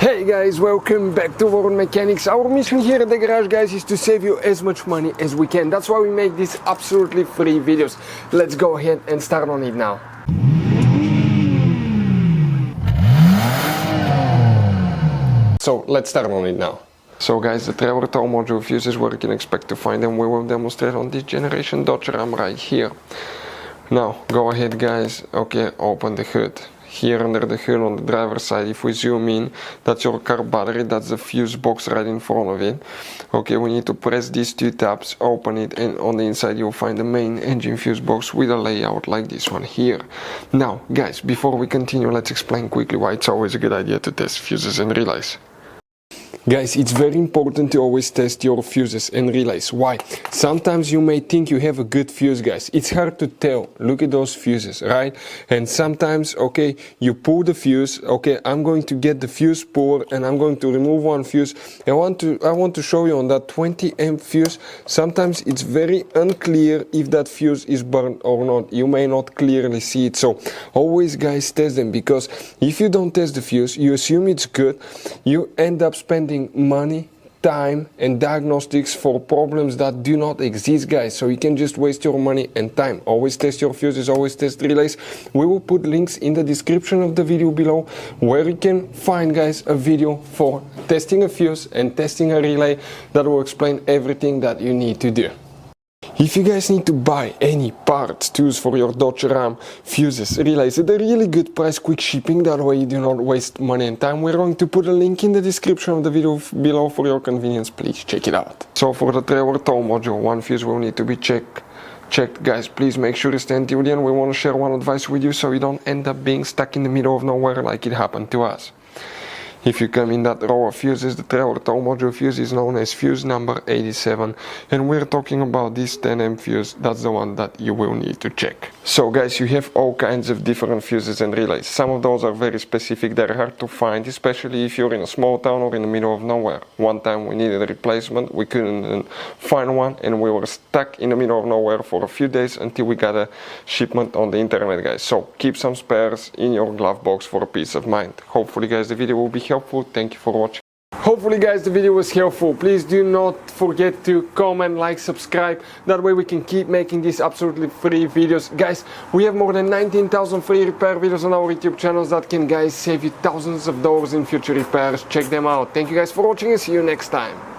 Hey guys, welcome back to World Mechanics. Our mission here at the garage, guys, is to save you as much money as we can. That's why we make these absolutely free videos. Let's go ahead and start on it now. So let's start on it now. So guys, the Trevor tow module fuse is where you can expect to find them. We will demonstrate on this generation Dodge Ram right here. Now go ahead guys, okay, open the hood. Here under the hood on the driver's side, if we zoom in, that's your car battery, that's the fuse box right in front of it. Okay, we need to press these two tabs, open it, and on the inside you'll find the main engine fuse box with a layout like this one here. Now guys, before we continue, let's explain quickly why it's always a good idea to test fuses and relays. Guys, it's very important to always test your fuses and relays. Why? Sometimes you may think you have a good fuse, guys. It's hard to tell. Look at those fuses, right? And sometimes, okay, you pull the fuse. Okay, I'm going to get the fuse pulled and I'm going to remove one fuse. I want to show you on that 20 amp fuse. Sometimes it's very unclear if that fuse is burned or not. You may not clearly see it. So always, guys, test them, because if you don't test the fuse, you assume it's good. You end up spending money, time and diagnostics for problems that do not exist, guys. So you can just waste your money and time. Always test your fuses, always test relays. We will put links in the description of the video below where you can find, guys, a video for testing a fuse and testing a relay that will explain everything that you need to do. If you guys need to buy any parts, tools for your Dodge Ram, fuses, relays at a really good price, quick shipping, that way you do not waste money and time, we're going to put a link in the description of the video below for your convenience. Please check it out. So for the Trevor tow module, one fuse will need to be checked. Guys, please make sure you stay until the end. We want to share one advice with you so you don't end up being stuck in the middle of nowhere like it happened to us. If you come in that row of fuses, the Trevor tow module fuse is known as fuse number 87, and we're talking about this 10 amp fuse. That's the one that you will need to check. So guys, you have all kinds of different fuses and relays. Some of those are very specific, they're hard to find, especially if you're in a small town or in the middle of nowhere. One time we needed a replacement, we couldn't find one, and we were stuck in the middle of nowhere for a few days until we got a shipment on the internet, guys. So keep some spares in your glove box for peace of mind. Hopefully guys, the video will be helpful. Thank you for watching. Hopefully guys, the video was helpful. Please do not forget to comment, like, subscribe. That way we can keep making these absolutely free videos. Guys, we have more than 19,000 free repair videos on our YouTube channels that can, guys, save you thousands of dollars in future repairs. Check them out. Thank you guys for watching and see you next time.